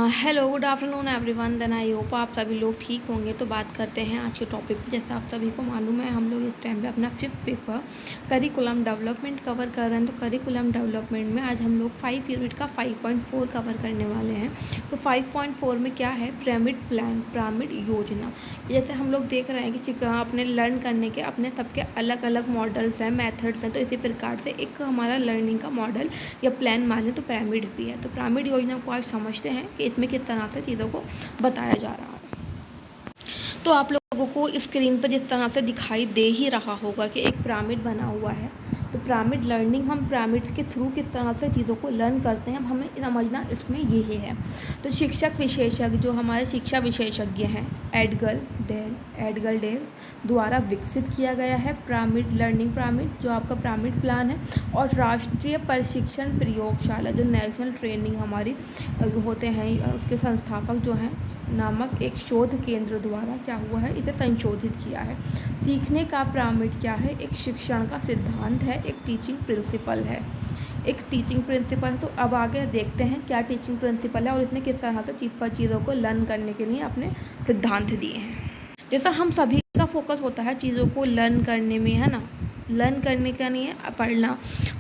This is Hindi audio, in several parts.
Hello, good afternoon everyone. Then I hope आप सभी लोग ठीक होंगे। तो बात करते हैं आज के टॉपिक पे। जैसे आप सभी को मालूम है, हम लोग इस टाइम पे अपना 5th paper curriculum development cover कर रहे हैं। तो करिकुलम डेवलपमेंट में आज हम लोग 5 यूनिट का 5.4 कवर करने वाले हैं। तो 5.4 में क्या है, पिरामिड प्लान, पिरामिड योजना। जैसे हम लोग देख रहे हैं कि अपने लर्न करने के अपने सबके अलग अलग मॉडल्स हैं, मेथड्स हैं। तो इसी प्रकार से एक हमारा लर्निंग का मॉडल या प्लान माने तो पिरामिड भी है। तो पिरामिड योजना को आज समझते हैं कि इसमें किस तरह से चीज़ों को बताया जा रहा है। तो आप लोगों को स्क्रीन पर जिस तरह से दिखाई दे ही रहा होगा कि एक पिरामिड बना हुआ है। तो पिरामिड लर्निंग, हम पिरामिड्स के थ्रू किस तरह से चीज़ों को लर्न करते हैं, हमें समझना इसमें ये है। तो शिक्षक विशेषज्ञ, जो हमारे शिक्षा विशेषज्ञ हैं, एडगल डेल द्वारा विकसित किया गया है पिरामिड लर्निंग, पिरामिड जो आपका पिरामिड प्लान है। और राष्ट्रीय प्रशिक्षण प्रयोगशाला, जो नेशनल ट्रेनिंग हमारी होते हैं, उसके संस्थापक जो हैं नामक एक शोध केंद्र द्वारा क्या हुआ है, इसे संशोधित किया है। सीखने का पिरामिड क्या है, एक शिक्षण का सिद्धांत है, एक टीचिंग प्रिंसिपल है, एक टीचिंग प्रिंसिपल है। तो अब आगे देखते हैं क्या टीचिंग प्रिंसिपल है और इसने किस तरह से चीज़ों को लर्न करने के लिए अपने सिद्धांत दिए हैं। जैसा हम सभी का फोकस होता है चीज़ों को लर्न करने में, है ना। लर्न करने का नहीं है,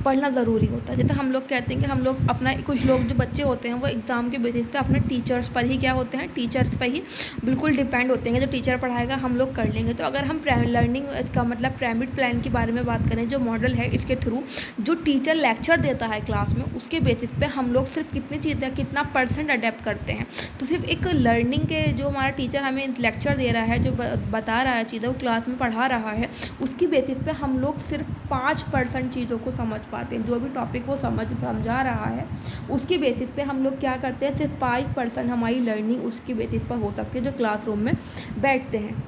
पढ़ना ज़रूरी होता है। जैसे हम लोग कहते हैं कि हम लोग अपना, कुछ लोग जो बच्चे होते हैं वो एग्ज़ाम के बेसिस पे अपने टीचर्स पर ही क्या होते हैं, टीचर्स पर ही बिल्कुल डिपेंड होते हैं। जो टीचर पढ़ाएगा हम लोग कर लेंगे। तो अगर हम लर्निंग का मतलब पिरामिड प्लान के बारे में बात करें, जो मॉडल है, इसके थ्रू जो टीचर लेक्चर देता है क्लास में, उसके बेसिस पे हम लोग सिर्फ कितनी चीज़ें, कितना % अडेप्ट करते हैं। तो सिर्फ एक लर्निंग के, जो हमारा टीचर हमें लेक्चर दे रहा है, जो बता रहा है चीज़ें, वो क्लास में पढ़ा रहा है, उसकी बेसिस पे हम लोग सिर्फ 5% चीज़ों को समझ पाते हैं। जो भी टॉपिक वो समझा रहा है, उसकी बेसिस पे हम लोग क्या करते हैं, सिर्फ 5% हमारी लर्निंग उसकी बेसिस पर हो सकती है, जो क्लासरूम में बैठते हैं,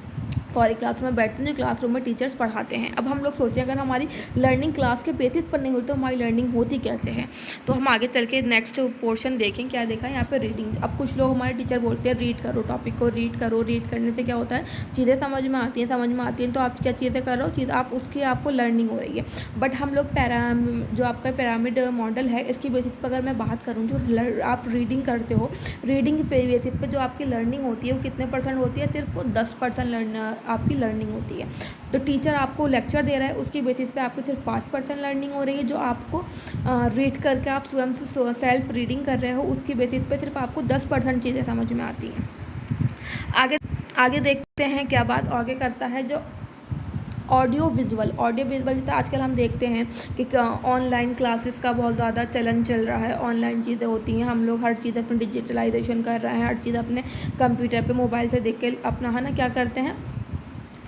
क्लासरूम में बैठते हैं, जो क्लासरूम में टीचर्स पढ़ाते हैं। अब हम लोग सोचें, अगर हमारी लर्निंग क्लास के बेसिस पर नहीं होती तो हमारी लर्निंग होती कैसे है। तो हम आगे चल के नेक्स्ट पोर्शन देखें। क्या देखा है यहाँ पे, रीडिंग। अब कुछ लोग हमारे टीचर बोलते हैं रीड करो, टॉपिक को रीड करो। रीड करने से क्या होता है, चीज़ें समझ में आती हैं, तो आप क्या चीज़ें कर रहे हो, चीज़ आप उसकी आपको लर्निंग हो रही है। बट हम लोग जो आपका पिरामिड मॉडल है, इसकी बेसिस पर अगर मैं बात करूँ, जो आप रीडिंग करते हो, रीडिंग पे बेसिस पर जो आपकी लर्निंग होती है वो कितने % होती है, सिर्फ 10% आपकी लर्निंग होती है। तो टीचर आपको लेक्चर दे रहा है, उसकी बेसिस पे आपको सिर्फ 5% लर्निंग हो रही है। जो आपको रीड करके आप स्वयं से सेल्फ रीडिंग कर रहे हो, उसकी बेसिस पे सिर्फ आपको 10% चीज़ें समझ में आती हैं। आगे आगे देखते हैं क्या बात आगे करता है, जो ऑडियो विजुअल जैसे आजकल हम देखते हैं कि ऑनलाइन क्लासेस का बहुत ज़्यादा चलन चल रहा है। ऑनलाइन चीज़ें होती हैं, हम लोग हर चीज़ अपने डिजिटलाइजेशन कर रहे हैं, हर चीज़ अपने कंप्यूटर पे, मोबाइल से देख के अपना, है ना, क्या करते हैं,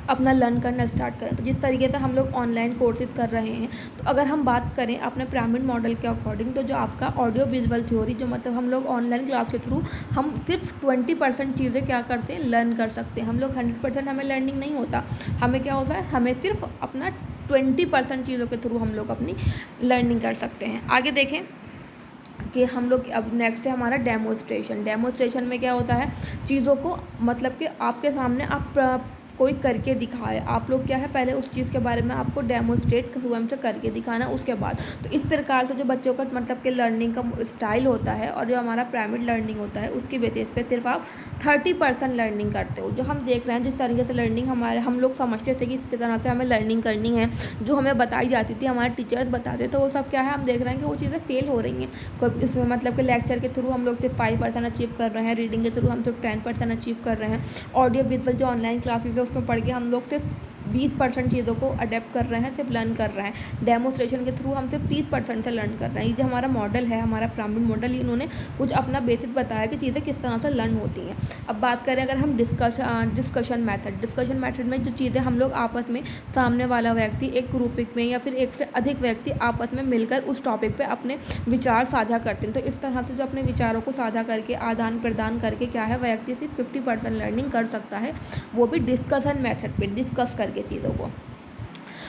अपना लर्न करना स्टार्ट करें। तो जिस तरीके से हम लोग ऑनलाइन कोर्सेज कर रहे हैं, तो अगर हम बात करें अपने पिरामिड मॉडल के अकॉर्डिंग, तो जो आपका ऑडियो विजुअल थ्योरी, जो मतलब हम लोग ऑनलाइन क्लास के थ्रू हम सिर्फ 20% चीज़ें क्या करते हैं, लर्न कर सकते हैं। हम लोग 100% हमें लर्निंग नहीं होता, हमें क्या होता है, हमें सिर्फ अपना 20% चीज़ों के थ्रू हम लोग अपनी लर्निंग कर सकते हैं। आगे देखें कि हम लोग, अब नेक्स्ट है हमारा डेमोस्ट्रेशन में क्या होता है, चीज़ों को मतलब कि आपके सामने आप कोई करके दिखाए। आप लोग क्या है, पहले उस चीज़ के बारे में आपको डेमोस्ट्रेट स्वयं से करके दिखाना, उसके बाद। तो इस प्रकार से जो बच्चों का मतलब कि लर्निंग का स्टाइल होता है, और जो हमारा पिरामिड लर्निंग होता है, उसके बेसिस पे सिर्फ आप 30% लर्निंग करते हो। जो हम देख रहे हैं, जिस तरीके से लर्निंग हम लोग समझते थे कि इस तरह से हमें लर्निंग करनी है, जो हमें बताई जाती थी, हमारे टीचर्स बताते, तो वो सब क्या है, हम देख रहे हैं कि वो चीज़ें फेल हो रही हैं। इसमें मतलब कि लेक्चर के थ्रू हम लोग सिर्फ 5% अचीव कर रहे हैं, रीडिंग के थ्रू हम सिर्फ 10% अचीव कर रहे हैं, ऑडियो विजुअल जो ऑनलाइन क्लासेस है उसमें पढ़ के हम लोग सिर्फ 20% चीज़ों को अडेप्ट कर रहे हैं, सिर्फ लर्न कर रहे हैं। डेमोस्ट्रेशन के थ्रू हम सिर्फ 30% से लर्न कर रहे हैं। ये जो हमारा मॉडल है, हमारा पिरामिड मॉडल, इन्होंने कुछ अपना बेसिक बताया कि चीज़ें किस तरह से लर्न होती हैं। अब बात करें अगर हम डिस्कशन मेथड में जो चीज़ें हम लोग आपस में, सामने वाला व्यक्ति एक ग्रुपिक में या फिर एक से अधिक व्यक्ति आपस में मिलकर उस टॉपिक पे अपने विचार साझा करते हैं। तो इस तरह से जो अपने विचारों को साझा करके, आदान प्रदान करके क्या है, व्यक्ति सिर्फ 50% लर्निंग कर सकता है, वो भी डिस्कशन मेथड पे, डिस्कस करके चीज़ों को।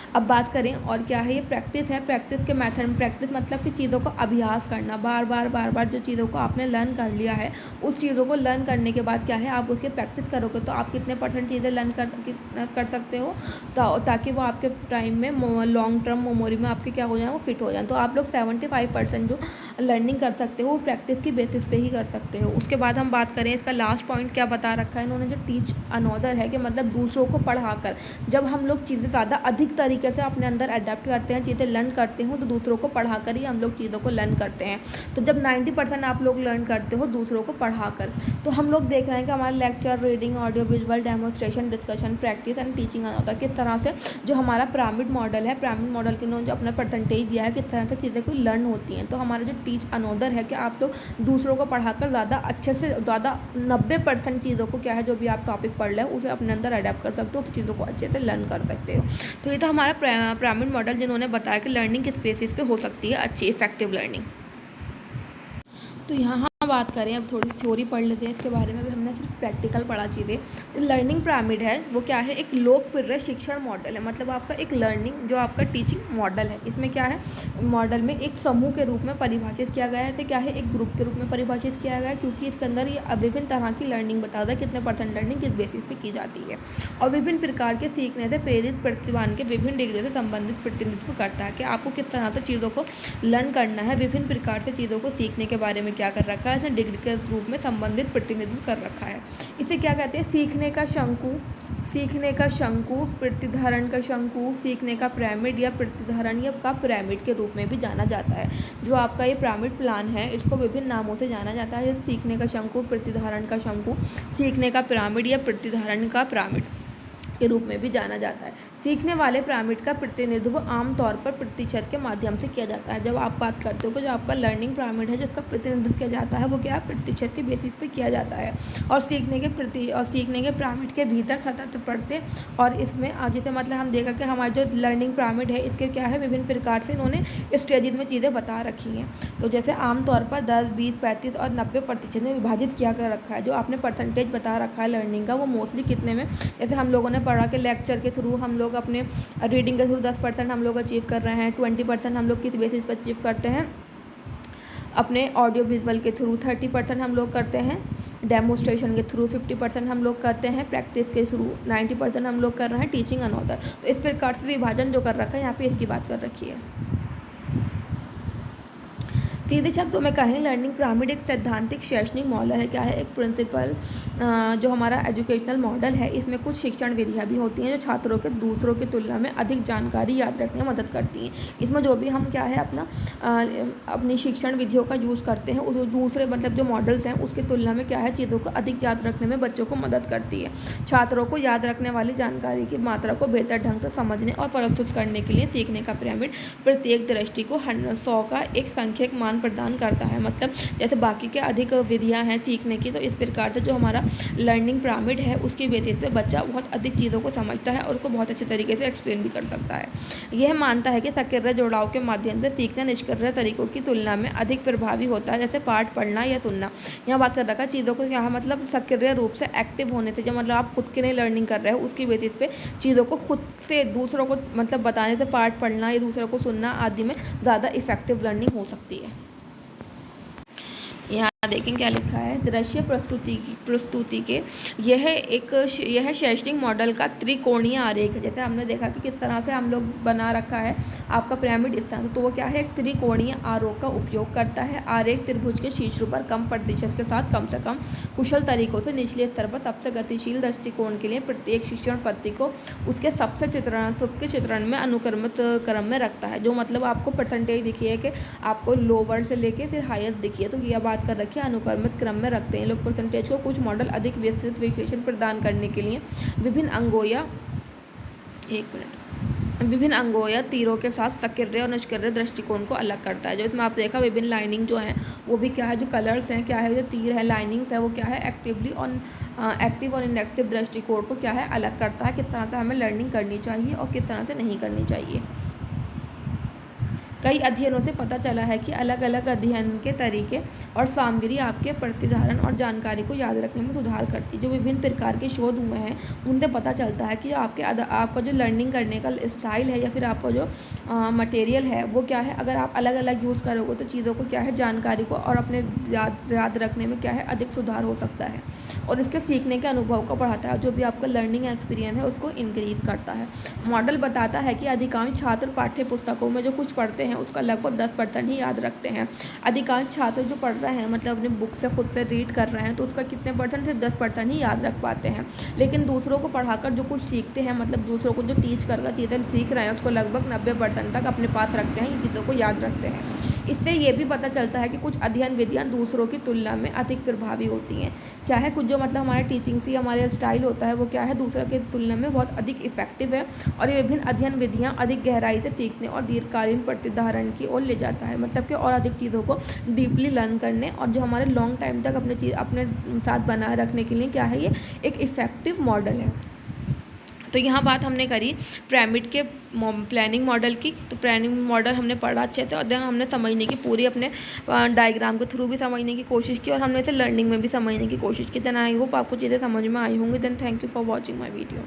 अब बात करें और क्या है, ये प्रैक्टिस है। प्रैक्टिस के मेथड में, प्रैक्टिस मतलब कि चीज़ों को अभ्यास करना, बार बार जो चीज़ों को आपने लर्न कर लिया है, उस चीज़ों को लर्न करने के बाद क्या है, आप उसकी प्रैक्टिस करोगे तो आप कितने % चीज़ें लर्न कर सकते हो, ताकि वो आपके टाइम में लॉन्ग टर्म मेमोरी में आपके क्या हो जाए, वो फिट हो जाए। तो आप लोग 75% जो लर्निंग कर सकते हो वो प्रैक्टिस की बेसिस पे ही कर सकते हो। उसके बाद हम बात करें, इसका लास्ट पॉइंट क्या बता रखा है इन्होंने, जो टीच अनदर है, कि मतलब दूसरों को पढ़ाकर। जब हम लोग चीज़ें ज़्यादा अधिक तरीके से अपने अंदर अडेप्ट करते हैं, चीज़ें लर्न करते हो, तो दूसरों को पढ़ाकर ही हम लोग चीज़ों को लर्न करते हैं। तो जब 90% आप लोग लर्न करते हो दूसरों को पढ़ाकर, तो हम लोग देख रहे हैं कि हमारे lecture, reading, audio visual, demonstration, discussion, practice and teaching another, किस तरह से जो हमारा पिरामिड मॉडल है, पिरामिड मॉडल के उन्होंने जो अपना परसेंटेज दिया है, किस तरह से चीज़ें को लर्न होती हैं। तो हमारा जो टीच अनदर है कि आप लोग दूसरों को पढ़ाकर ज़्यादा अच्छे से ज़्यादा 90% चीज़ों को क्या है, जो भी आप टॉपिक पढ़ रहे हो उसे अपने अंदर अडेप्ट कर सकते हो, उस चीज़ों को अच्छे से लर्न कर सकते हो। तो ये तो हमारा पिरामिड मॉडल जिन्होंने बताया कि लर्निंग किस बेसिस पे हो सकती है अच्छी इफेक्टिव लर्निंग। तो यहाँ बात करें, अब थोड़ी थ्योरी पढ़ लेते हैं इसके बारे में। भी हमने सिर्फ प्रैक्टिकल पढ़ा चीज़ें। लर्निंग पिरामिड है वो क्या है, एक लोकप्रिय शिक्षण मॉडल है। मतलब आपका एक लर्निंग जो आपका टीचिंग मॉडल है, इसमें क्या है, मॉडल में एक समूह के रूप में परिभाषित किया गया है। तो क्या है, एक ग्रुप के रूप में परिभाषित किया गया है, क्योंकि इसके अंदर ये विभिन्न तरह की लर्निंग बताता है, कितने % लर्निंग किस बेसिस पे की जाती है, और विभिन्न प्रकार के सीखने से प्रेरित प्रतिभान के विभिन्न डिग्री से संबंधित प्रतिनिधित्व करता है कि आपको किस तरह से चीज़ों को लर्न करना है। विभिन्न प्रकार से चीज़ों को सीखने के बारे में क्या कर रखा है, इसने डिग्री के रूप में संबंधित प्रतिनिधित्व कर रखा है। इसे क्या कहते हैं, सीखने का शंकु, प्रतिधारण का शंकु, सीखने का पिरामिड या प्रतिधारण या का पिरामिड के रूप में भी जाना जाता है। जो आपका ये पिरामिड प्लान है, इसको विभिन्न नामों से जाना जाता है, जैसे सीखने का शंकु, प्रतिधारण का शंकु, सीखने का पिरामिड या प्रतिधारण का पिरामिड के रूप में भी जाना जाता है। सीखने वाले पिरामिड का प्रतिनिधित्व आमतौर पर प्रतिशत के माध्यम से किया जाता है। जब आप बात करते हो कि जो आपका लर्निंग पिरामिड है जिसका प्रतिनिधित्व किया जाता है, वो क्या है, प्रतिशत के बेसिस पे किया जाता है। और सीखने के पिरामिड के भीतर सतत पढ़ते, और इसमें जैसे मतलब हम देखा कि हमारा जो लर्निंग पिरामिड है, इसके क्या है, विभिन्न प्रकार से इन्होंने स्टेजेस में चीज़ें बता रखी हैं। तो जैसे आमतौर पर 10, 20, 35 और 90% में विभाजित किया कर रखा है। जो आपने परसेंटेज बता रखा है लर्निंग का, वो मोस्टली कितने में, जैसे हम लोगों ने पढ़ा कि लेक्चर के थ्रू हम लोग अपने रीडिंग के थ्रू 10% हम लोग अचीव कर रहे हैं, 20% हम लोग किस बेसिस पर अचीव करते हैं, अपने ऑडियो विजुअल के थ्रू, 30% हम लोग करते हैं डेमोस्ट्रेशन के थ्रू, 50% हम लोग करते हैं प्रैक्टिस के थ्रू, 90% हम लोग कर रहे हैं टीचिंग अनदर। तो इस प्रकार से विभाजन जो कर रखा है यहाँ पे, इसकी बात कर रखी है। सीधे शब्दों में कहें, लर्निंग पिरामिड एक सैद्धांतिक शैक्षणिक मॉडल है। क्या है, एक प्रिंसिपल जो हमारा एजुकेशनल मॉडल है, इसमें कुछ शिक्षण विधियाँ भी होती हैं जो छात्रों के दूसरों की तुलना में अधिक जानकारी याद रखने में मदद करती हैं। इसमें जो भी हम क्या है अपनी शिक्षण विधियों का यूज़ करते हैं, उस दूसरे मतलब जो मॉडल्स हैं उसकी तुलना में क्या है, चीज़ों को अधिक याद रखने में बच्चों को मदद करती है। छात्रों को याद रखने वाली जानकारी की मात्रा को बेहतर ढंग से समझने और प्रस्तुत करने के लिए सीखने का पिरामिड प्रत्येक दृष्टि को 100 का एक संख्यक मान प्रदान करता है। मतलब जैसे बाकी के अधिक विधियां हैं सीखने की, तो इस प्रकार से जो हमारा लर्निंग पिरामिड है उसके बेसिस पे बच्चा बहुत अधिक चीज़ों को समझता है और उसको बहुत अच्छे तरीके से एक्सप्लेन भी कर सकता है। यह मानता है कि सक्रिय जुड़ाव के माध्यम से सीखना निष्क्रिय तरीकों की तुलना में अधिक प्रभावी होता है, जैसे पाठ पढ़ना या सुनना। यहाँ बात कर रखा है चीज़ों को क्या है, मतलब सक्रिय रूप से एक्टिव होने से, जो मतलब आप खुद के लिए लर्निंग कर रहे हो उसकी बेसिस पे चीज़ों को खुद से दूसरों को मतलब बताने से, पाठ पढ़ना या दूसरों को सुनना आदि में ज़्यादा इफेक्टिव लर्निंग हो सकती है। यहाँ देखें क्या लिखा है, दृश्य प्रस्तुति के यह शैक्षणिक मॉडल का त्रिकोणीय आरेख है। जैसे हमने देखा कि किस तरह से हम लोग बना रखा है आपका पिरामिड इस तरह से, तो वो क्या है, एक त्रिकोणीय आरेख का उपयोग करता है। आरेख त्रिभुज के शीर्ष पर कम प्रतिशत के साथ कम से कम कुशल तरीकों से निचले स्तर पर सबसे गतिशील दृष्टिकोण के लिए प्रत्येक शिक्षण पद्धति को उसके सबके चित्रण में अनुक्रमित क्रम में रखता है। जो मतलब आपको परसेंटेज दिखी है कि आपको लोअर से लेके फिर हायर दिखी है, तो यह बात कर रखिए अनुक्रमित क्रम में रखते हैं लोग परसेंटेज को। कुछ मॉडल अधिक विस्तृत विश्लेषण प्रदान करने के लिए विभिन्न अंगों या तीरों के साथ सक्रिय और निष्क्रिय दृष्टिकोण को अलग करता है। जो इसमें आप देखा विभिन्न लाइनिंग जो है वो भी क्या है, जो कलर्स हैं क्या है, जो तीर है लाइनिंग्स है वो क्या है, एक्टिव और इनएक्टिव दृष्टिकोण को क्या है अलग करता है, किस तरह से हमें लर्निंग करनी चाहिए और किस तरह से नहीं करनी चाहिए। कई अध्ययनों से पता चला है कि अलग अलग अध्ययन के तरीके और सामग्री आपके प्रतिधारण और जानकारी को याद रखने में सुधार करती है। जो विभिन्न प्रकार के शोध हुए हैं उनसे पता चलता है कि आपका जो लर्निंग करने का स्टाइल है या फिर आपका जो मटेरियल है वो क्या है। अगर आप अलग अलग यूज़ करोगे तो चीज़ों को क्या है, जानकारी को और अपने याद रखने में क्या है, अधिक सुधार हो सकता है और इसके सीखने के अनुभव को बढ़ाता है। जो भी आपका लर्निंग एक्सपीरियंस है उसको इंक्रीज करता है। मॉडल बताता है कि अधिकांश छात्र पाठ्य पुस्तकों में जो कुछ पढ़ते हैं उसका लगभग 10% ही याद रखते हैं। अधिकांश छात्र जो पढ़ रहे हैं मतलब अपनी बुक से खुद से रीड कर रहे हैं तो उसका कितने परसेंट, सिर्फ 10% ही याद रख पाते हैं। लेकिन दूसरों को पढ़ाकर जो कुछ सीखते हैं, मतलब दूसरों को जो टीच कर चीज़ें सीख रहे हैं उसको लगभग 90% तक अपने पास रखते हैं, इन चीज़ों को याद रखते हैं। इससे ये भी पता चलता है कि कुछ अध्ययन विधियाँ दूसरों की तुलना में अधिक प्रभावी होती हैं। क्या है, कुछ जो मतलब हमारे टीचिंग से हमारे स्टाइल होता है वो क्या है, दूसरों की तुलना में बहुत अधिक इफेक्टिव है और ये विभिन्न अध्ययन विधियाँ अधिक गहराई से सीखने और दीर्घकालीन प्रतिधारण की ओर ले जाता है। मतलब कि और अधिक चीज़ों को डीपली लर्न करने और जो हमारे लॉन्ग टाइम तक अपने साथ बनाए रखने के लिए क्या है, ये एक इफ़ेक्टिव मॉडल है। तो यहाँ बात हमने करी पिरामिड के प्लानिंग मॉडल की। तो प्लानिंग मॉडल हमने पढ़ा अच्छे से और देन हमने समझने की पूरी अपने डायग्राम के थ्रू भी समझने की कोशिश की और हमने इसे लर्निंग में भी समझने की कोशिश की। देन आई होप आपको चीज़ें समझ में आई होंगी। Then thank you for watching my video.